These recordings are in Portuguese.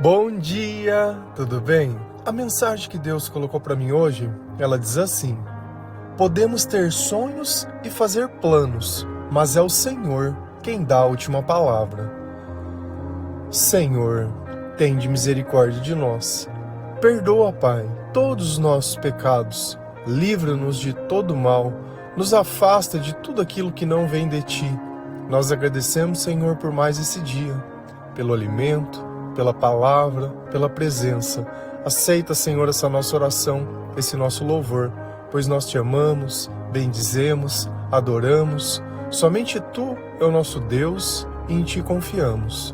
Bom dia, tudo bem? A mensagem que Deus colocou para mim hoje, ela diz assim: podemos ter sonhos e fazer planos, mas é o Senhor quem dá a última palavra. Senhor, tende misericórdia de nós. Perdoa, Pai, todos os nossos pecados. Livra-nos de todo mal. Nos afasta de tudo aquilo que não vem de Ti. Nós agradecemos, Senhor, por mais esse dia, pelo alimento, pela palavra, pela presença. Aceita, Senhor, essa nossa oração, esse nosso louvor, pois nós Te amamos, bendizemos, adoramos. Somente Tu é o nosso Deus e em Ti confiamos.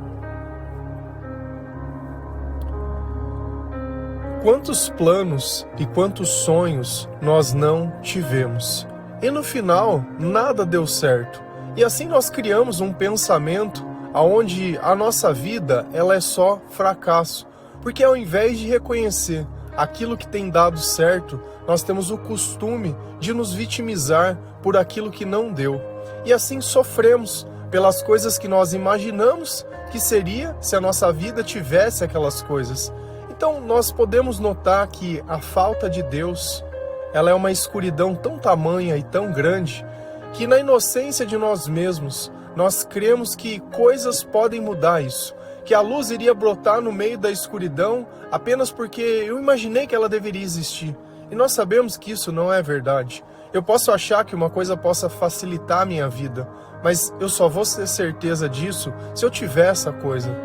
Quantos planos e quantos sonhos nós não tivemos? E no final, nada deu certo. E assim nós criamos um pensamento onde a nossa vida ela é só fracasso. Porque ao invés de reconhecer aquilo que tem dado certo, nós temos o costume de nos vitimizar por aquilo que não deu. E assim sofremos pelas coisas que nós imaginamos que seria se a nossa vida tivesse aquelas coisas. Então nós podemos notar que a falta de Deus, ela é uma escuridão tão tamanha e tão grande, que na inocência de nós mesmos, nós cremos que coisas podem mudar isso, que a luz iria brotar no meio da escuridão apenas porque eu imaginei que ela deveria existir. E nós sabemos que isso não é verdade. Eu posso achar que uma coisa possa facilitar a minha vida, mas eu só vou ter certeza disso se eu tiver essa coisa.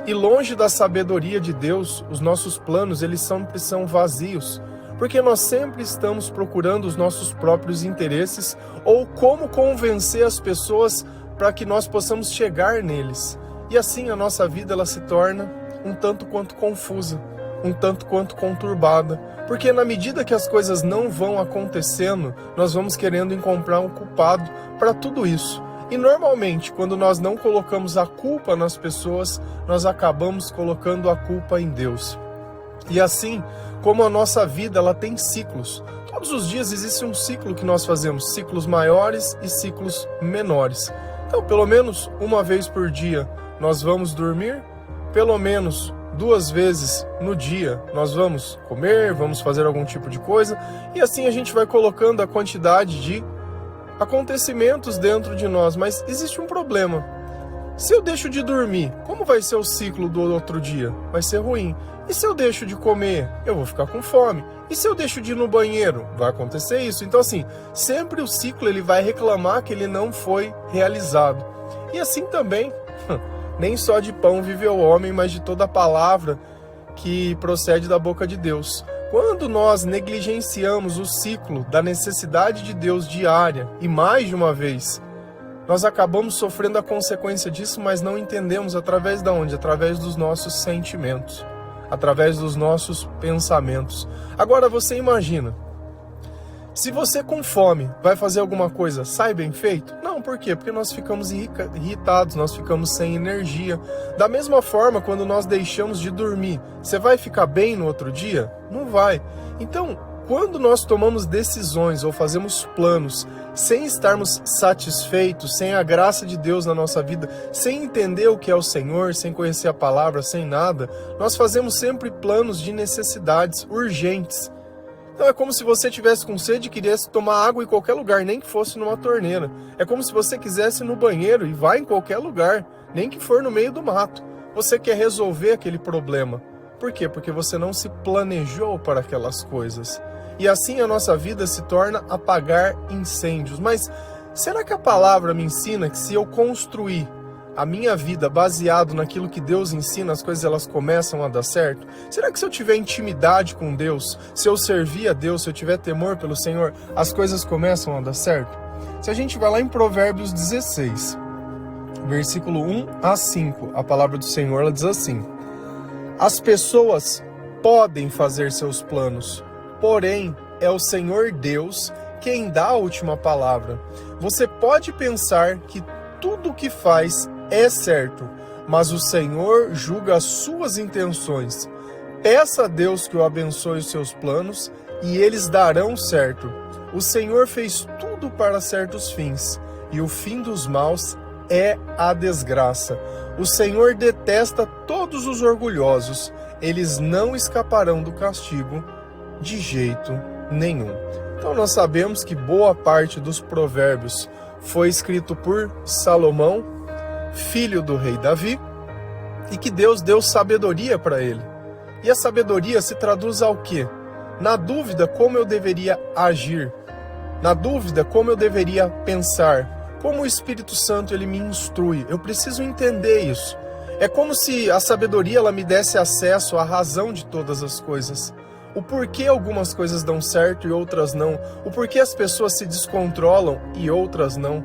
E longe da sabedoria de Deus, os nossos planos eles sempre são vazios, porque nós sempre estamos procurando os nossos próprios interesses ou como convencer as pessoas para que nós possamos chegar neles. E assim a nossa vida ela se torna um tanto quanto confusa, um tanto quanto conturbada, porque na medida que as coisas não vão acontecendo, nós vamos querendo encontrar um culpado para tudo isso. E normalmente, quando nós não colocamos a culpa nas pessoas, nós acabamos colocando a culpa em Deus. E assim, como a nossa vida ela tem ciclos, todos os dias existe um ciclo que nós fazemos, ciclos maiores e ciclos menores. Então, pelo menos uma vez por dia nós vamos dormir, pelo menos 2 vezes no dia nós vamos comer, vamos fazer algum tipo de coisa, e assim a gente vai colocando a quantidade de acontecimentos dentro de nós. Mas existe um problema. Se eu deixo de dormir, como vai ser o ciclo do outro dia? Vai ser ruim. E se eu deixo de comer, eu vou ficar com fome. E se eu deixo de ir no banheiro, vai acontecer isso. Então assim, sempre o ciclo ele vai reclamar que ele não foi realizado. E assim também, nem só de pão vive o homem, mas de toda a palavra que procede da boca de Deus. Quando nós negligenciamos o ciclo da necessidade de Deus diária e mais de uma vez, nós acabamos sofrendo a consequência disso, mas não entendemos através de onde? Através dos nossos sentimentos, através dos nossos pensamentos. Agora você imagina, se você com fome vai fazer alguma coisa, sai bem feito? Não, por quê? Porque nós ficamos irritados, nós ficamos sem energia. Da mesma forma, quando nós deixamos de dormir, você vai ficar bem no outro dia? Não vai. Então, quando nós tomamos decisões ou fazemos planos sem estarmos satisfeitos, sem a graça de Deus na nossa vida, sem entender o que é o Senhor, sem conhecer a palavra, sem nada, nós fazemos sempre planos de necessidades urgentes. Então é como se você tivesse com sede e quisesse tomar água em qualquer lugar, nem que fosse numa torneira. É como se você quisesse ir no banheiro e vai em qualquer lugar, nem que for no meio do mato. Você quer resolver aquele problema. Por quê? Porque você não se planejou para aquelas coisas. E assim a nossa vida se torna apagar incêndios. Mas será que a palavra me ensina que se eu construir a minha vida baseado naquilo que Deus ensina, as coisas elas começam a dar certo? Será que se eu tiver intimidade com Deus, se eu servir a Deus, se eu tiver temor pelo Senhor, as coisas começam a dar certo? Se a gente vai lá em Provérbios 16, versículo 1 a 5, a palavra do Senhor ela diz assim: as pessoas podem fazer seus planos, porém é o Senhor Deus quem dá a última palavra. Você pode pensar que tudo o que faz é certo, mas o Senhor julga as suas intenções. Peça a Deus que o abençoe os seus planos e eles darão certo. O Senhor fez tudo para certos fins, e o fim dos maus é a desgraça. O Senhor detesta todos os orgulhosos. Eles não escaparão do castigo de jeito nenhum. Então nós sabemos que boa parte dos provérbios foi escrito por Salomão, filho do rei Davi, e que Deus deu sabedoria para ele. E a sabedoria se traduz ao quê? Na dúvida, como eu deveria agir. Na dúvida, como eu deveria pensar. Como o Espírito Santo ele me instrui. Eu preciso entender isso. É como se a sabedoria ela me desse acesso à razão de todas as coisas. O porquê algumas coisas dão certo e outras não. O porquê as pessoas se descontrolam e outras não.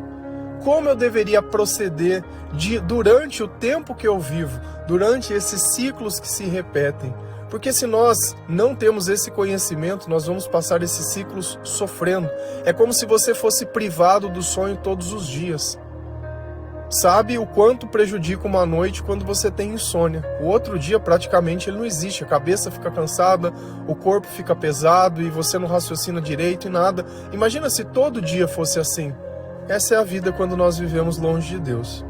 Como eu deveria proceder durante o tempo que eu vivo, durante esses ciclos que se repetem. Porque se nós não temos esse conhecimento, nós vamos passar esses ciclos sofrendo. É como se você fosse privado do sonho todos os dias. Sabe o quanto prejudica uma noite quando você tem insônia. O outro dia praticamente ele não existe. A cabeça fica cansada, o corpo fica pesado e você não raciocina direito e nada. Imagina se todo dia fosse assim. Essa é a vida quando nós vivemos longe de Deus.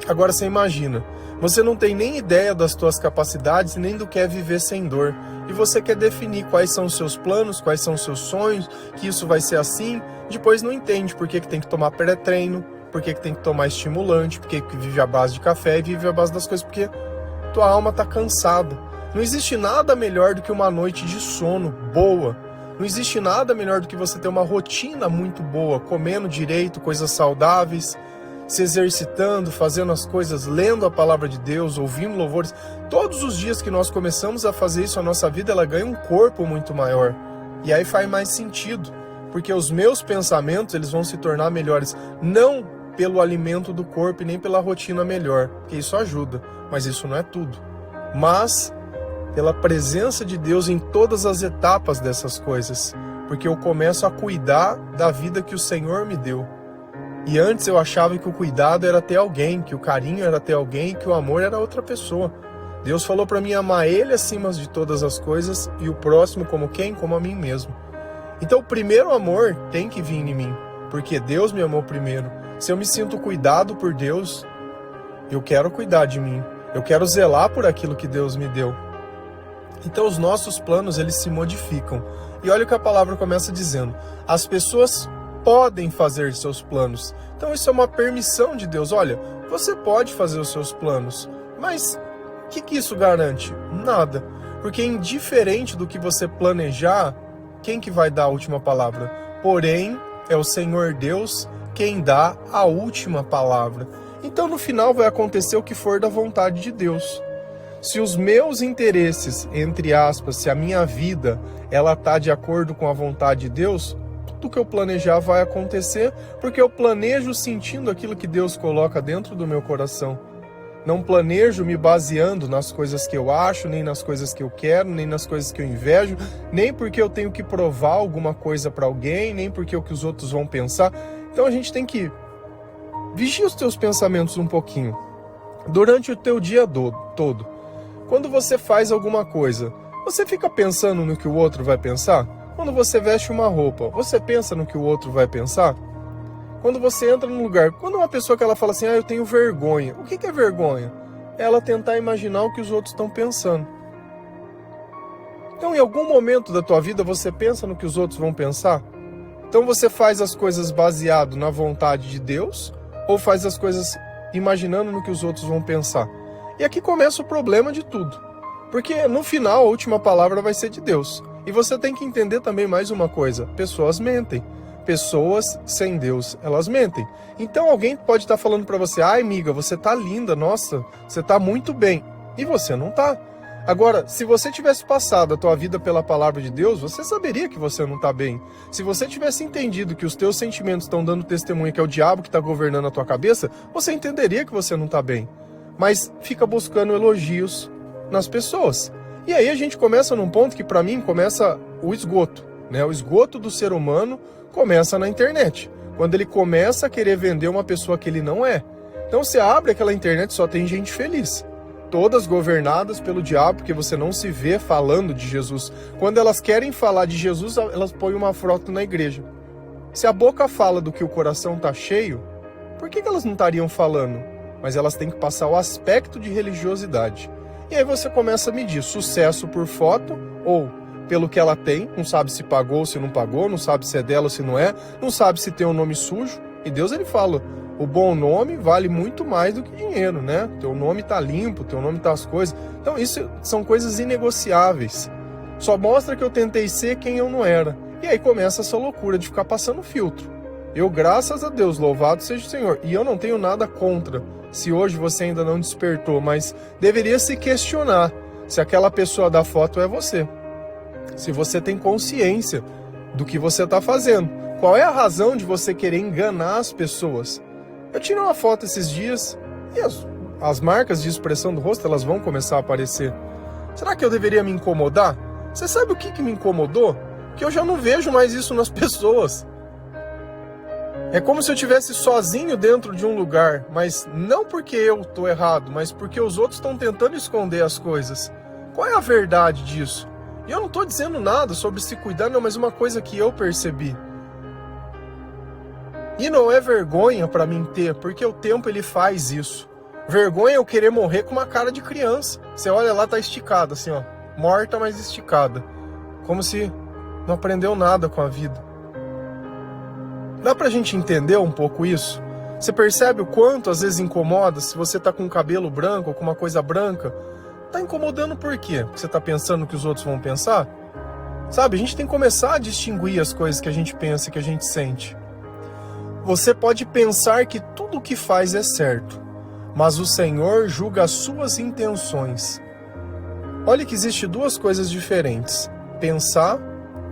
Agora você imagina, você não tem nem ideia das suas capacidades nem do que é viver sem dor. E você quer definir quais são os seus planos, quais são os seus sonhos, que isso vai ser assim. Depois não entende por que tem que tomar pré-treino, por que tem que tomar estimulante, por que vive à base de café e vive à base das coisas, porque tua alma está cansada. Não existe nada melhor do que uma noite de sono boa. Não existe nada melhor do que você ter uma rotina muito boa, comendo direito, coisas saudáveis, se exercitando, fazendo as coisas, lendo a palavra de Deus, ouvindo louvores. Todos os dias que nós começamos a fazer isso, a nossa vida ela ganha um corpo muito maior. E aí faz mais sentido, porque os meus pensamentos eles vão se tornar melhores, não pelo alimento do corpo e nem pela rotina melhor, porque isso ajuda, mas isso não é tudo. Mas pela presença de Deus em todas as etapas dessas coisas, porque eu começo a cuidar da vida que o Senhor me deu. E antes eu achava que o cuidado era ter alguém, que o carinho era ter alguém, que o amor era outra pessoa. Deus falou para mim amar Ele acima de todas as coisas e o próximo como quem? Como a mim mesmo. Então o primeiro amor tem que vir em mim, porque Deus me amou primeiro. Se eu me sinto cuidado por Deus, eu quero cuidar de mim. Eu quero zelar por aquilo que Deus me deu. Então os nossos planos eles se modificam. E olha o que a palavra começa dizendo. As pessoas podem fazer seus planos. Então isso é uma permissão de Deus. Olha, você pode fazer os seus planos, mas o que isso garante? Nada. Porque indiferente do que você planejar, quem que vai dar a última palavra? Porém, é o Senhor Deus quem dá a última palavra. Então no final vai acontecer o que for da vontade de Deus. Se os meus interesses, entre aspas, se a minha vida, ela está de acordo com a vontade de Deus, tudo que eu planejar vai acontecer, porque eu planejo sentindo aquilo que Deus coloca dentro do meu coração. Não planejo me baseando nas coisas que eu acho, nem nas coisas que eu quero, nem nas coisas que eu invejo, nem porque eu tenho que provar alguma coisa para alguém, nem porque o que os outros vão pensar. Então a gente tem que vigiar os teus pensamentos um pouquinho, durante o teu dia todo. Quando você faz alguma coisa, você fica pensando no que o outro vai pensar? Quando você veste uma roupa, você pensa no que o outro vai pensar? Quando você entra num lugar, quando uma pessoa que ela fala assim, eu tenho vergonha. O que é vergonha? É ela tentar imaginar o que os outros estão pensando. Então, em algum momento da tua vida, você pensa no que os outros vão pensar? Então, você faz as coisas baseado na vontade de Deus ou faz as coisas imaginando no que os outros vão pensar? E aqui começa o problema de tudo. Porque no final, a última palavra vai ser de Deus. E você tem que entender também mais uma coisa. Pessoas mentem. Pessoas sem Deus, elas mentem. Então alguém pode estar falando para você, amiga, você tá linda, nossa, você tá muito bem. E você não tá. Agora, se você tivesse passado a tua vida pela palavra de Deus, você saberia que você não tá bem. Se você tivesse entendido que os teus sentimentos estão dando testemunho que é o diabo que está governando a tua cabeça, você entenderia que você não tá bem. Mas fica buscando elogios nas pessoas. E aí a gente começa num ponto que para mim começa o esgoto, né? O esgoto do ser humano começa na internet, quando ele começa a querer vender uma pessoa que ele não é. Então você abre aquela internet, só tem gente feliz, todas governadas pelo diabo, porque você não se vê falando de Jesus. Quando elas querem falar de Jesus, elas põem uma foto na igreja. Se a boca fala do que o coração está cheio, por que elas não estariam falando? Mas elas têm que passar o aspecto de religiosidade. E aí você começa a medir sucesso por foto ou pelo que ela tem, não sabe se pagou, se não pagou, não sabe se é dela ou se não é, não sabe se tem um nome sujo. E Deus ele fala, o bom nome vale muito mais do que dinheiro, né? Teu nome tá limpo, teu nome tá as coisas. Então isso são coisas inegociáveis. Só mostra que eu tentei ser quem eu não era. E aí começa essa loucura de ficar passando filtro. Eu, graças a Deus, louvado seja o Senhor. E eu não tenho nada contra, se hoje você ainda não despertou, mas deveria se questionar se aquela pessoa da foto é você. Se você tem consciência do que você está fazendo. Qual é a razão de você querer enganar as pessoas? Eu tirei uma foto esses dias e as marcas de expressão do rosto elas vão começar a aparecer. Será que eu deveria me incomodar? Você sabe o que me incomodou? Que eu já não vejo mais isso nas pessoas. É como se eu estivesse sozinho dentro de um lugar, mas não porque eu estou errado, mas porque os outros estão tentando esconder as coisas. Qual é a verdade disso? E eu não estou dizendo nada sobre se cuidar, não, mas uma coisa que eu percebi. E não é vergonha para mim ter, porque o tempo ele faz isso. Vergonha é eu querer morrer com uma cara de criança. Você olha lá, tá esticada, assim, ó. Morta, mas esticada. Como se não aprendeu nada com a vida. Dá pra gente entender um pouco isso? Você percebe o quanto às vezes incomoda se você tá com o cabelo branco ou com uma coisa branca? Tá incomodando por quê? Porque você tá pensando que os outros vão pensar? Sabe, a gente tem que começar a distinguir as coisas que a gente pensa e que a gente sente. Você pode pensar que tudo o que faz é certo, mas o Senhor julga as suas intenções. Olha que existe duas coisas diferentes, pensar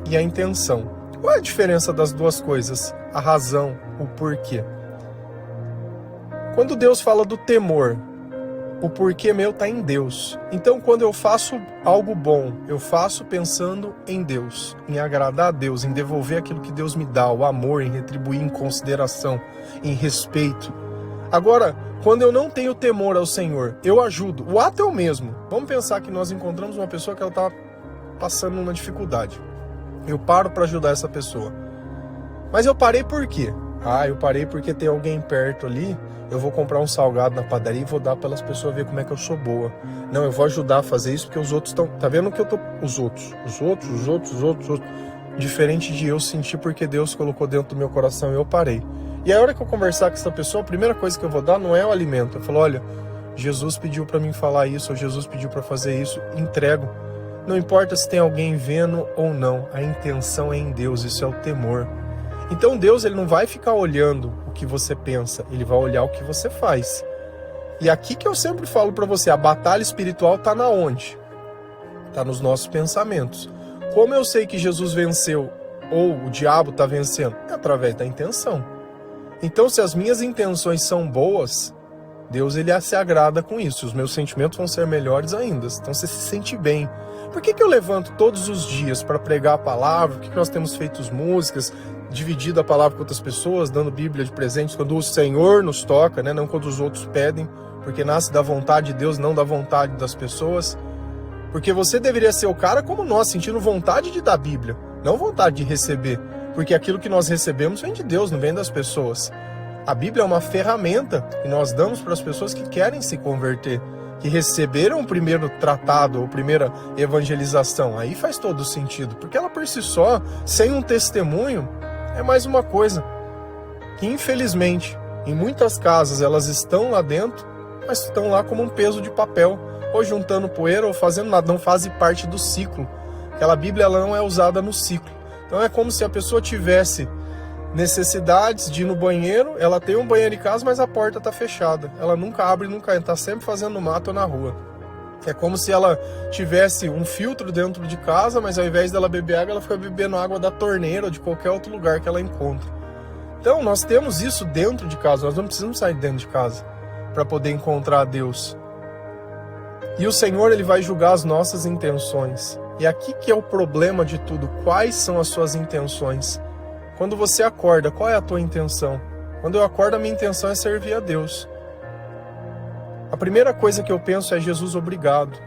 e a intenção. Qual é a diferença das duas coisas? A razão, o porquê. Quando Deus fala do temor, o porquê meu está em Deus. Então, quando eu faço algo bom, eu faço pensando em Deus, em agradar a Deus, em devolver aquilo que Deus me dá, o amor, em retribuir em consideração, em respeito. Agora, quando eu não tenho temor ao Senhor, eu ajudo. O ato é o mesmo. Vamos pensar que nós encontramos uma pessoa que ela está passando uma dificuldade. Eu paro para ajudar essa pessoa. Mas eu parei por quê? Eu parei porque tem alguém perto ali, eu vou comprar um salgado na padaria e vou dar para as pessoas ver como é que eu sou boa. Não, eu vou ajudar a fazer isso porque os outros estão... Tá vendo que eu tô... Os outros. Diferente de eu sentir porque Deus colocou dentro do meu coração e eu parei. E a hora que eu conversar com essa pessoa, a primeira coisa que eu vou dar não é o alimento. Eu falo, olha, Jesus pediu para mim falar isso, ou Jesus pediu para fazer isso, entrego. Não importa se tem alguém vendo ou não, a intenção é em Deus, isso é o temor. Então Deus ele não vai ficar olhando o que você pensa, ele vai olhar o que você faz. E aqui que eu sempre falo para você, a batalha espiritual está na onde? Está nos nossos pensamentos. Como eu sei que Jesus venceu ou o diabo está vencendo? É através da intenção. Então se as minhas intenções são boas, Deus ele se agrada com isso, os meus sentimentos vão ser melhores ainda, então você se sente bem. Por que eu levanto todos os dias para pregar a palavra? Por que nós temos feito músicas, dividido a palavra com outras pessoas, dando Bíblia de presente quando o Senhor nos toca, né? Não quando os outros pedem, porque nasce da vontade de Deus, não da vontade das pessoas. Porque você deveria ser o cara como nós, sentindo vontade de dar Bíblia, não vontade de receber. Porque aquilo que nós recebemos vem de Deus, não vem das pessoas. A Bíblia é uma ferramenta que nós damos para as pessoas que querem se converter, que receberam o primeiro tratado, ou primeira evangelização. Aí faz todo sentido, porque ela por si só, sem um testemunho, é mais uma coisa que infelizmente, em muitas casas elas estão lá dentro, mas estão lá como um peso de papel, ou juntando poeira, ou fazendo nada, não fazem parte do ciclo. Aquela Bíblia ela não é usada no ciclo. Então é como se a pessoa tivesse necessidades de ir no banheiro, ela tem um banheiro em casa, mas a porta está fechada. Ela nunca abre, nunca entra, está sempre fazendo no mato ou na rua. É como se ela tivesse um filtro dentro de casa, mas ao invés dela beber água, ela fica bebendo água da torneira ou de qualquer outro lugar que ela encontra. Então nós temos isso dentro de casa, nós não precisamos sair dentro de casa para poder encontrar Deus. E o Senhor ele vai julgar as nossas intenções. E aqui que é o problema de tudo, quais são as suas intenções? Quando você acorda, qual é a tua intenção? Quando eu acordo, a minha intenção é servir a Deus. A primeira coisa que eu penso é Jesus, obrigado.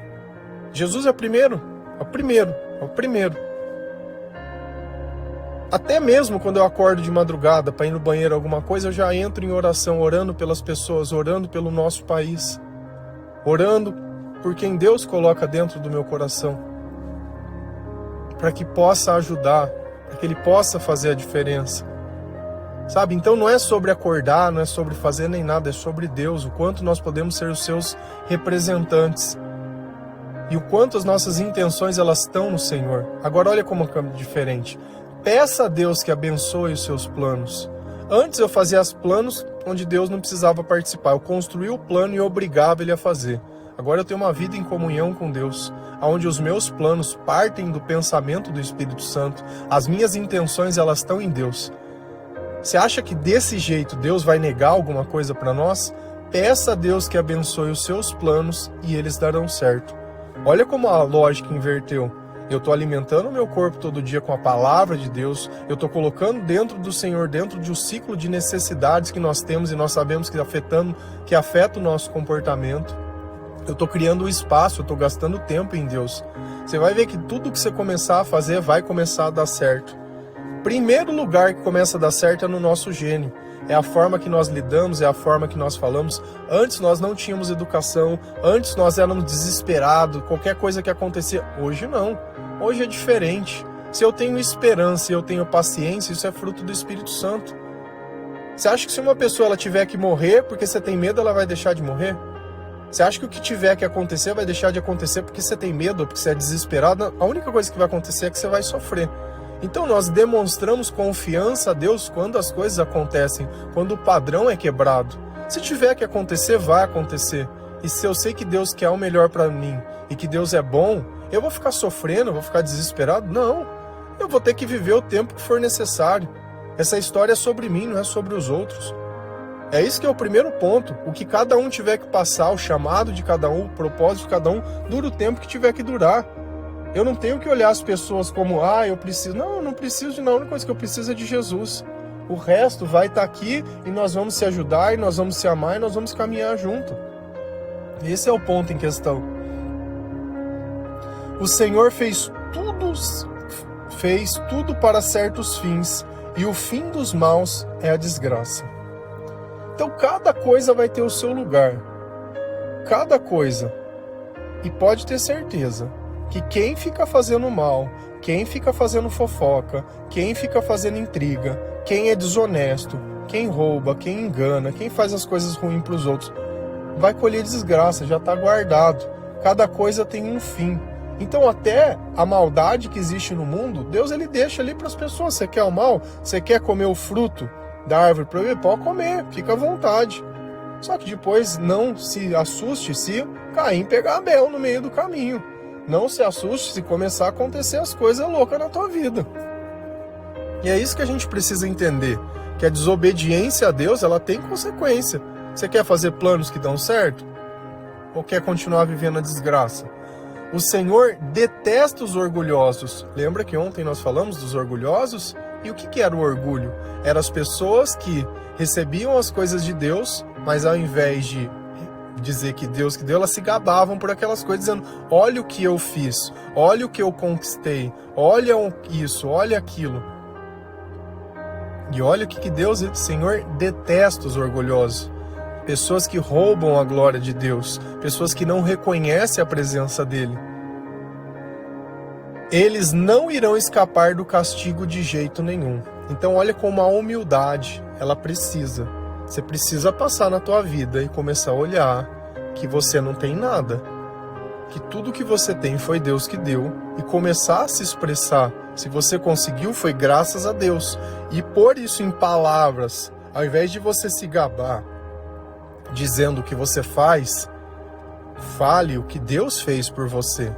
Jesus é o primeiro. Até mesmo quando eu acordo de madrugada para ir no banheiro, alguma coisa, eu já entro em oração, orando pelas pessoas, orando pelo nosso país, orando por quem Deus coloca dentro do meu coração, para que possa ajudar, para que Ele possa fazer a diferença. Sabe? Então não é sobre acordar, não é sobre fazer nem nada, é sobre Deus, o quanto nós podemos ser os seus representantes e o quanto as nossas intenções elas estão no Senhor. Agora olha como é diferente. Peça a Deus que abençoe os seus planos. Antes eu fazia os planos onde Deus não precisava participar. Eu construía o plano e obrigava Ele a fazer. Agora eu tenho uma vida em comunhão com Deus, onde os meus planos partem do pensamento do Espírito Santo. As minhas intenções elas estão em Deus. Você acha que desse jeito Deus vai negar alguma coisa para nós? Peça a Deus que abençoe os seus planos e eles darão certo. Olha como a lógica inverteu. Eu estou alimentando o meu corpo todo dia com a palavra de Deus. Eu estou colocando dentro do Senhor, dentro de um ciclo de necessidades que nós temos e nós sabemos que afeta o nosso comportamento. Eu estou criando um espaço, eu estou gastando tempo em Deus. Você vai ver que tudo que você começar a fazer vai começar a dar certo. Primeiro lugar que começa a dar certo é no nosso gênio. É a forma que nós lidamos, é a forma que nós falamos. Antes nós não tínhamos educação, antes nós éramos desesperados, qualquer coisa que acontecia. Hoje não, hoje é diferente. Se eu tenho esperança e eu tenho paciência, isso é fruto do Espírito Santo. Você acha que se uma pessoa ela tiver que morrer porque você tem medo, ela vai deixar de morrer? Você acha que o que tiver que acontecer vai deixar de acontecer porque você tem medo ou porque você é desesperado? A única coisa que vai acontecer é que você vai sofrer. Então nós demonstramos confiança a Deus quando as coisas acontecem, quando o padrão é quebrado. Se tiver que acontecer, vai acontecer. E se eu sei que Deus quer o melhor para mim e que Deus é bom, eu vou ficar sofrendo, eu vou ficar desesperado? Não. Eu vou ter que viver o tempo que for necessário. Essa história é sobre mim, não é sobre os outros. É isso que é o primeiro ponto. O que cada um tiver que passar, o chamado de cada um, o propósito de cada um, dura o tempo que tiver que durar. Eu não tenho que olhar as pessoas como, eu preciso. Não, eu não preciso de nada. A única coisa que eu preciso é de Jesus. O resto vai estar aqui e nós vamos se ajudar, e nós vamos se amar, e nós vamos caminhar junto. Esse é o ponto em questão. O Senhor fez tudo para certos fins, e o fim dos maus é a desgraça. Então cada coisa vai ter o seu lugar. Cada coisa. E pode ter certeza que quem fica fazendo mal, quem fica fazendo fofoca, quem fica fazendo intriga, quem é desonesto, quem rouba, quem engana, quem faz as coisas ruins para os outros, vai colher desgraça, já está guardado. Cada coisa tem um fim. Então até a maldade que existe no mundo, Deus ele deixa ali para as pessoas. Você quer o mal? Você quer comer o fruto da árvore proibida? Pode comer, fica à vontade. Só que depois não se assuste se Caim pegar Abel no meio do caminho. Não se assuste se começar a acontecer as coisas loucas na tua vida. E é isso que a gente precisa entender, que a desobediência a Deus, ela tem consequência. Você quer fazer planos que dão certo? Ou quer continuar vivendo a desgraça? O Senhor detesta os orgulhosos. Lembra que ontem nós falamos dos orgulhosos? E o que era o orgulho? Eram as pessoas que recebiam as coisas de Deus, mas ao invés de dizer que Deus que deu, elas se gabavam por aquelas coisas, dizendo, olha o que eu fiz, olha o que eu conquistei, olha isso, olha aquilo. E olha o que Deus, o Senhor detesta os orgulhosos. Pessoas que roubam a glória de Deus, pessoas que não reconhecem a presença dele. Eles não irão escapar do castigo de jeito nenhum. Então olha como a humildade, ela precisa. Você precisa passar na tua vida e começar a olhar que você não tem nada. Que tudo que você tem foi Deus que deu. E começar a se expressar. Se você conseguiu, foi graças a Deus. E pôr isso em palavras, ao invés de você se gabar, dizendo o que você faz, fale o que Deus fez por você.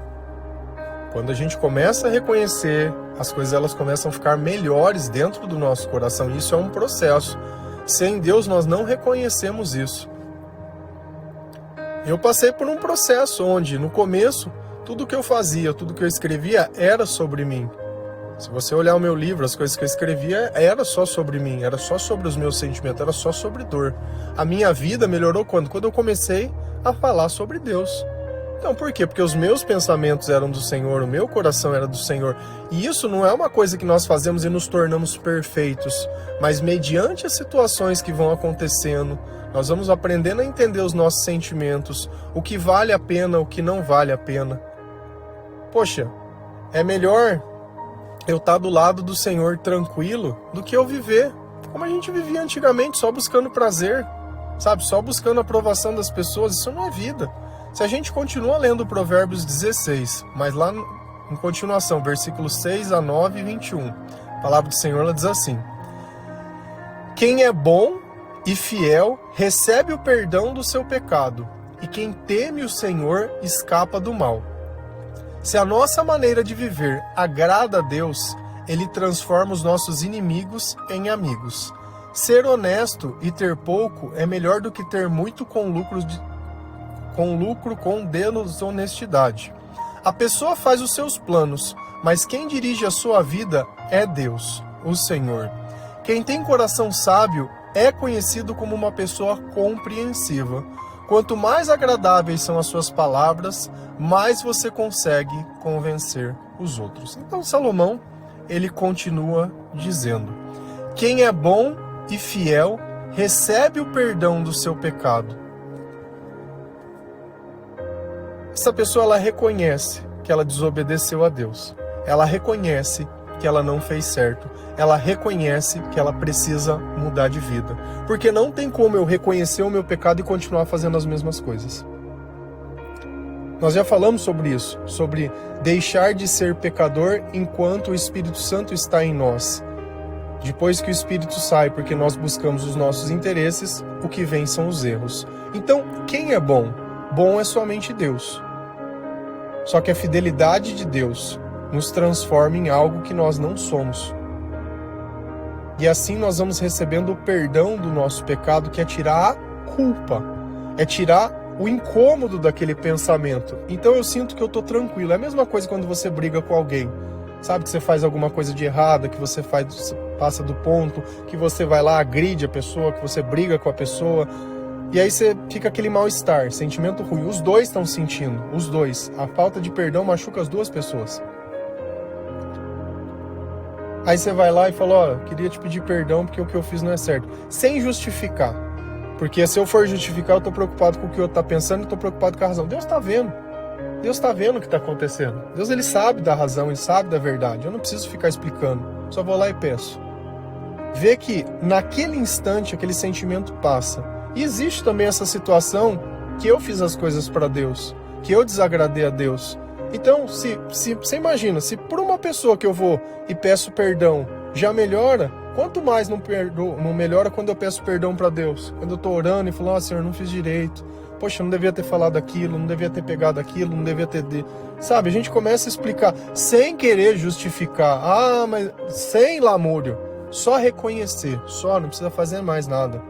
Quando a gente começa a reconhecer, as coisas elas começam a ficar melhores dentro do nosso coração. Isso é um processo. Sem Deus nós não reconhecemos isso. Eu passei por um processo onde, no começo, tudo que eu fazia, tudo que eu escrevia era sobre mim. Se você olhar o meu livro, as coisas que eu escrevia era só sobre mim, era só sobre os meus sentimentos, era só sobre dor. A minha vida melhorou quando eu comecei a falar sobre Deus. Então, por quê? Porque os meus pensamentos eram do Senhor, o meu coração era do Senhor. E isso não é uma coisa que nós fazemos e nos tornamos perfeitos, mas mediante as situações que vão acontecendo, nós vamos aprendendo a entender os nossos sentimentos, o que vale a pena, o que não vale a pena. Poxa, é melhor eu estar do lado do Senhor tranquilo do que eu viver como a gente vivia antigamente, só buscando prazer, sabe? Só buscando a aprovação das pessoas. Isso não é vida. Se a gente continua lendo Provérbios 16, mas lá em continuação, versículos 6 a 9 e 21, a palavra do Senhor ela diz assim: quem é bom e fiel recebe o perdão do seu pecado, e quem teme o Senhor escapa do mal. Se a nossa maneira de viver agrada a Deus, Ele transforma os nossos inimigos em amigos. Ser honesto e ter pouco é melhor do que ter muito com lucro com desonestidade. A pessoa faz os seus planos, mas quem dirige a sua vida é Deus, o Senhor. Quem tem coração sábio é conhecido como uma pessoa compreensiva. Quanto mais agradáveis são as suas palavras, mais você consegue convencer os outros. Então Salomão, ele continua dizendo: quem é bom e fiel recebe o perdão do seu pecado. Essa pessoa, ela reconhece que ela desobedeceu a Deus. Ela reconhece que ela não fez certo. Ela reconhece que ela precisa mudar de vida. Porque não tem como eu reconhecer o meu pecado e continuar fazendo as mesmas coisas. Nós já falamos sobre isso, sobre deixar de ser pecador enquanto o Espírito Santo está em nós. Depois que o Espírito sai, porque nós buscamos os nossos interesses, o que vem são os erros. Então, quem é bom? Bom é somente Deus. Só que a fidelidade de Deus nos transforma em algo que nós não somos. E assim nós vamos recebendo o perdão do nosso pecado, que é tirar a culpa, é tirar o incômodo daquele pensamento. Então eu sinto que eu estou tranquilo. É a mesma coisa quando você briga com alguém. Sabe que você faz alguma coisa de errada, que você passa do ponto, que você vai lá, agride a pessoa, que você briga com a pessoa. E aí você fica aquele mal-estar, sentimento ruim. Os dois estão sentindo, os dois. A falta de perdão machuca as duas pessoas. Aí você vai lá e fala: ó, queria te pedir perdão porque o que eu fiz não é certo. Sem justificar. Porque se eu for justificar, eu tô preocupado com o que o outro tá pensando e tô preocupado com a razão. Deus tá vendo. Deus tá vendo o que tá acontecendo. Deus, ele sabe da razão, ele sabe da verdade. Eu não preciso ficar explicando. Só vou lá e peço. Vê que naquele instante aquele sentimento passa. E existe também essa situação que eu fiz as coisas para Deus, que eu desagradei a Deus. Então, se você imagina, se por uma pessoa que eu vou e peço perdão já melhora, quanto mais não melhora quando eu peço perdão para Deus? Quando eu estou orando e falo: ó, Senhor, não fiz direito. Poxa, não devia ter falado aquilo, não devia ter pegado aquilo, não devia ter... Sabe, a gente começa a explicar sem querer justificar. Ah, mas sem lamúrio. Só reconhecer, só, não precisa fazer mais nada.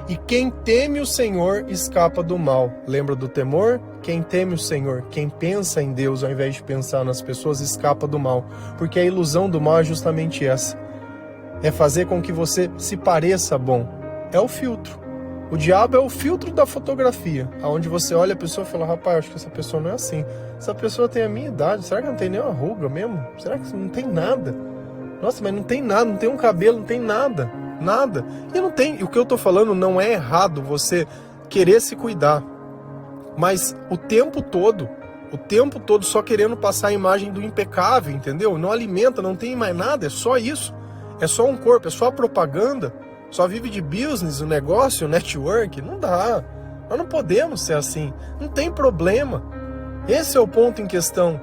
E quem teme o Senhor escapa do mal. Lembra do temor? Quem teme o Senhor, quem pensa em Deus ao invés de pensar nas pessoas, escapa do mal. Porque a ilusão do mal é justamente essa. É fazer com que você se pareça bom. É o filtro. O diabo é o filtro da fotografia, onde você olha a pessoa e fala: rapaz, acho que essa pessoa não é assim. Essa pessoa tem a minha idade, será que não tem nenhuma ruga mesmo? Será que não tem nada? Nossa, mas não tem nada, não tem um cabelo, não tem nada. Nada. E não tem, o que eu tô falando não é errado você querer se cuidar. Mas o tempo todo só querendo passar a imagem do impecável, entendeu? Não alimenta, não tem mais nada, é só isso. É só um corpo, é só a propaganda. Só vive de business, o negócio, o network. Não dá. Nós não podemos ser assim. Não tem problema. Esse é o ponto em questão.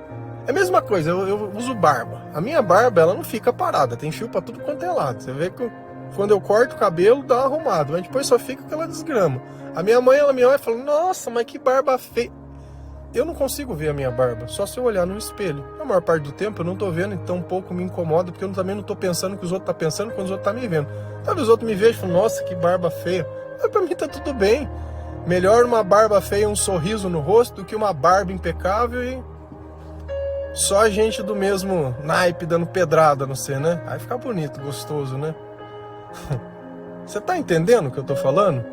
É a mesma coisa, eu uso barba. A minha barba, ela não fica parada. Tem fio pra tudo quanto é lado. Você vê que quando eu corto o cabelo, dá arrumado. Mas depois só fica aquela desgrama. A minha mãe, ela me olha e fala: nossa, mas que barba feia. Eu não consigo ver a minha barba, só se eu olhar no espelho. Na maior parte do tempo eu não tô vendo, então um pouco me incomoda, porque eu também não tô pensando o que os outros tá pensando quando os outros tá me vendo. Talvez os outros me vejam e falam: nossa, que barba feia. Mas pra mim tá tudo bem. Melhor uma barba feia e um sorriso no rosto do que uma barba impecável e só gente do mesmo naipe dando pedrada no você, né? Aí fica bonito, gostoso, né? Você tá entendendo o que eu tô falando?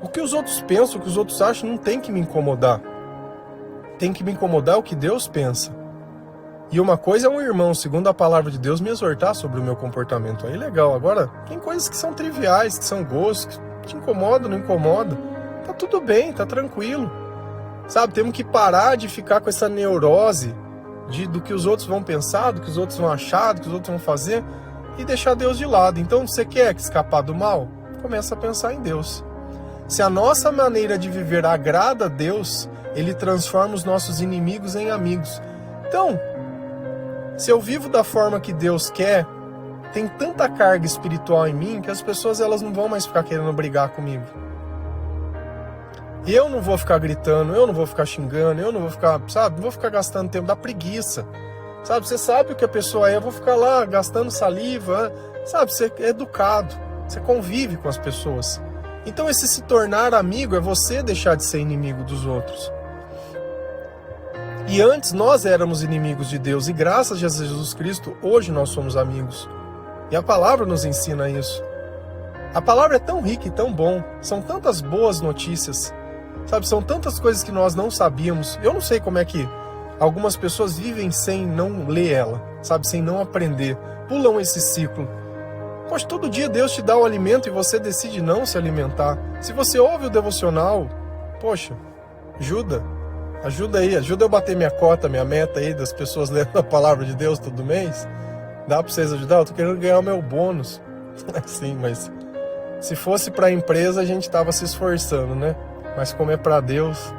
O que os outros pensam, o que os outros acham, não tem que me incomodar. tem que me incomodar o que Deus pensa. E uma coisa é um irmão, segundo a palavra de Deus, me exortar sobre o meu comportamento. Aí legal. Agora, tem coisas que são triviais, que são gostos, que te incomodam, não incomoda. Tá tudo bem, tá tranquilo. Sabe, temos que parar de ficar com essa neurose do que os outros vão pensar, do que os outros vão achar, do que os outros vão fazer, e deixar Deus de lado. Então, você quer escapar do mal? Começa a pensar em Deus. Se a nossa maneira de viver agrada a Deus, Ele transforma os nossos inimigos em amigos. Então, se eu vivo da forma que Deus quer, tem tanta carga espiritual em mim que as pessoas elas não vão mais ficar querendo brigar comigo. Eu não vou ficar gritando, eu não vou ficar xingando, eu não vou ficar, sabe, não vou ficar gastando tempo da preguiça. Sabe, você sabe o que a pessoa é, eu vou ficar lá gastando saliva, sabe, você é educado, você convive com as pessoas. Então esse se tornar amigo é você deixar de ser inimigo dos outros. E antes nós éramos inimigos de Deus e graças a Jesus Cristo, hoje nós somos amigos. E a palavra nos ensina isso. A palavra é tão rica e tão bom, são tantas boas notícias, sabe, são tantas coisas que nós não sabíamos. Eu não sei como é que algumas pessoas vivem sem não ler ela, sabe, sem não aprender, pulam esse ciclo. Poxa, todo dia Deus te dá o alimento e você decide não se alimentar. Se você ouve o devocional, poxa, ajuda aí, ajuda eu bater minha cota, minha meta aí das pessoas lendo a palavra de Deus todo mês. Dá pra vocês ajudar? Eu tô querendo ganhar o meu bônus. Sim, mas se fosse pra empresa a gente tava se esforçando, né? Mas como é pra Deus...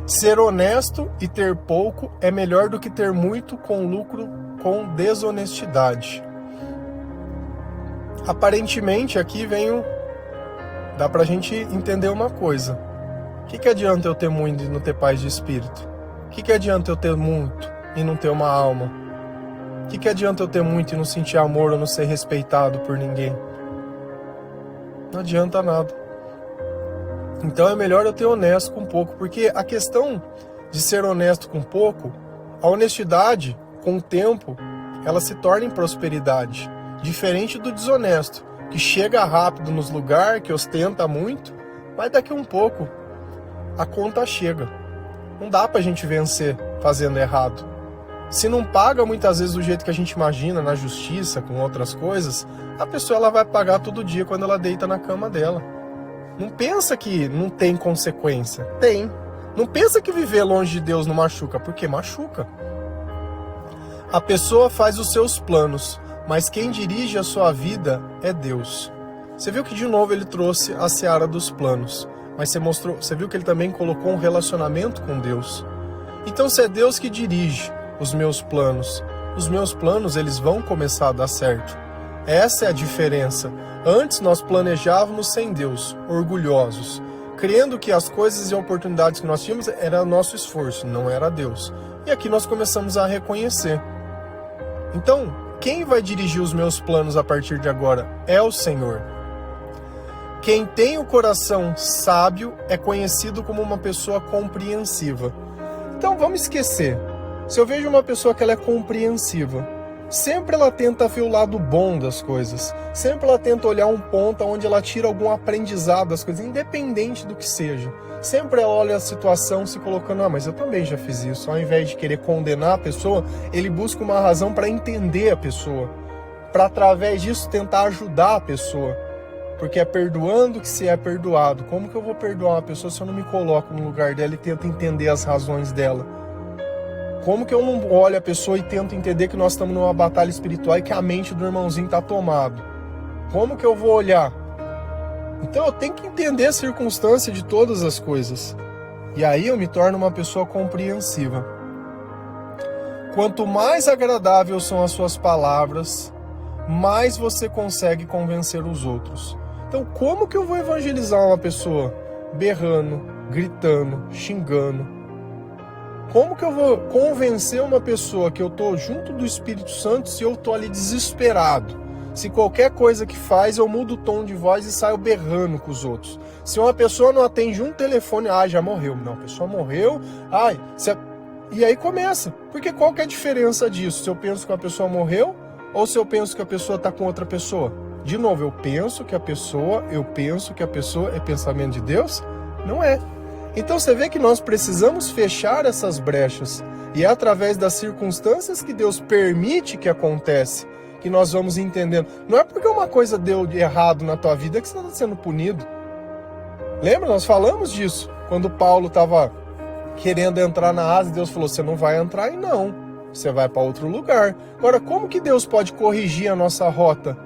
Ser honesto e ter pouco é melhor do que ter muito com lucro com desonestidade. Aparentemente aqui dá pra gente entender uma coisa. O que adianta eu ter muito e não ter paz de espírito? O que adianta eu ter muito e não ter uma alma? O que adianta eu ter muito e não sentir amor ou não ser respeitado por ninguém? Não adianta nada. Então é melhor eu ter honesto com pouco, porque a questão de ser honesto com pouco, a honestidade, com o tempo, ela se torna em prosperidade. Diferente do desonesto, que chega rápido nos lugares, que ostenta muito, mas daqui um pouco a conta chega. Não dá pra gente vencer fazendo errado. Se não paga muitas vezes do jeito que a gente imagina, na justiça, com outras coisas, a pessoa ela vai pagar todo dia quando ela deita na cama dela. Não pensa que não tem consequência. Tem. Não pensa que viver longe de Deus não machuca, porque machuca. A pessoa faz os seus planos, mas quem dirige a sua vida é Deus. Você viu que de novo ele trouxe a seara dos planos, mas você viu que ele também colocou um relacionamento com Deus. Então se é Deus que dirige os meus planos eles vão começar a dar certo. Essa é a diferença. Antes nós planejávamos sem Deus, orgulhosos, crendo que as coisas e oportunidades que nós tínhamos era nosso esforço, não era Deus. E aqui nós começamos a reconhecer. Então, quem vai dirigir os meus planos a partir de agora é o Senhor. Quem tem o coração sábio é conhecido como uma pessoa compreensiva. Então vamos esquecer. Se eu vejo uma pessoa que ela é compreensiva, sempre ela tenta ver o lado bom das coisas. Sempre ela tenta olhar um ponto onde ela tira algum aprendizado das coisas, independente do que seja. Sempre ela olha a situação se colocando, mas eu também já fiz isso. Ao invés de querer condenar a pessoa, ele busca uma razão para entender a pessoa. Para através disso tentar ajudar a pessoa. Porque é perdoando que se é perdoado. Como que eu vou perdoar uma pessoa se eu não me coloco no lugar dela e tento entender as razões dela? Como que eu não olho a pessoa e tento entender que nós estamos numa batalha espiritual e que a mente do irmãozinho está tomado? Como que eu vou olhar? Então eu tenho que entender a circunstância de todas as coisas. E aí eu me torno uma pessoa compreensiva. Quanto mais agradáveis são as suas palavras, mais você consegue convencer os outros. Então como que eu vou evangelizar uma pessoa berrando, gritando, xingando? Como que eu vou convencer uma pessoa que eu estou junto do Espírito Santo se eu estou ali desesperado? Se qualquer coisa que faz, eu mudo o tom de voz e saio berrando com os outros. Se uma pessoa não atende um telefone, já morreu. Não, a pessoa morreu, E aí começa. Porque qual que é a diferença disso? Se eu penso que a pessoa morreu ou se eu penso que a pessoa está com outra pessoa? De novo, eu penso que a pessoa é pensamento de Deus? Não é. Então você vê que nós precisamos fechar essas brechas. E é através das circunstâncias que Deus permite que aconteça, que nós vamos entendendo. Não é porque uma coisa deu de errado na tua vida que você está sendo punido. Lembra? Nós falamos disso. Quando Paulo estava querendo entrar na Ásia, Deus falou, você não vai entrar aí não. Você vai para outro lugar. Agora, como que Deus pode corrigir a nossa rota?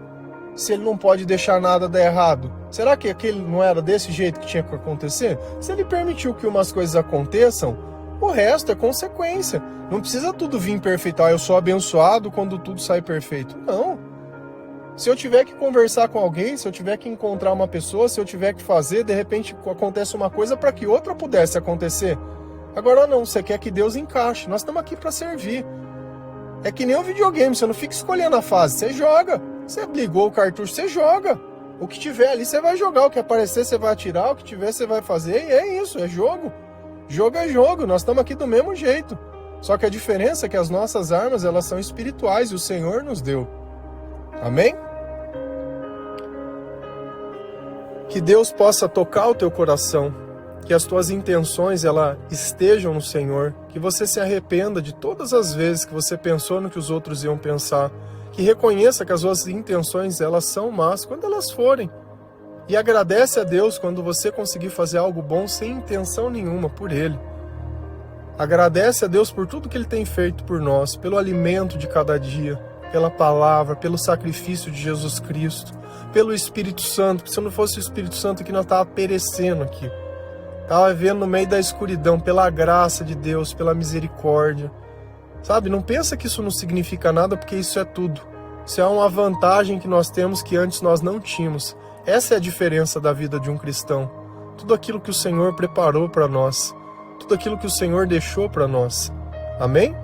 Se ele não pode deixar nada dar errado? Será que aquele não era desse jeito que tinha que acontecer? Se ele permitiu que umas coisas aconteçam, o resto é consequência. Não precisa tudo vir perfeito. Eu sou abençoado quando tudo sai perfeito. Não. Se eu tiver que conversar com alguém, se eu tiver que encontrar uma pessoa, se eu tiver que fazer, de repente acontece uma coisa para que outra pudesse acontecer. Agora não, você quer que Deus encaixe. Nós estamos aqui para servir. É que nem um videogame, você não fica escolhendo a fase, você joga. Você ligou o cartucho, você joga. O que tiver ali, você vai jogar. O que aparecer, você vai atirar. O que tiver, você vai fazer. E é isso, é jogo. Jogo é jogo. Nós estamos aqui do mesmo jeito. Só que a diferença é que as nossas armas, elas são espirituais e o Senhor nos deu. Amém? Que Deus possa tocar o teu coração. Que as tuas intenções, elas estejam no Senhor. Que você se arrependa de todas as vezes que você pensou no que os outros iam pensar. Que reconheça que as suas intenções, elas são más quando elas forem. E agradece a Deus quando você conseguir fazer algo bom sem intenção nenhuma por Ele. Agradece a Deus por tudo que Ele tem feito por nós, pelo alimento de cada dia, pela palavra, pelo sacrifício de Jesus Cristo, pelo Espírito Santo, porque se não fosse o Espírito Santo que nós estávamos perecendo aqui. Estava vivendo no meio da escuridão, pela graça de Deus, pela misericórdia. Sabe, não pensa que isso não significa nada, porque isso é tudo. Isso é uma vantagem que nós temos que antes nós não tínhamos. Essa é a diferença da vida de um cristão. Tudo aquilo que o Senhor preparou para nós. Tudo aquilo que o Senhor deixou para nós. Amém?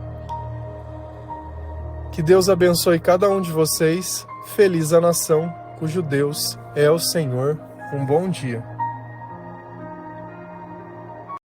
Que Deus abençoe cada um de vocês. Feliz a nação cujo Deus é o Senhor. Um bom dia.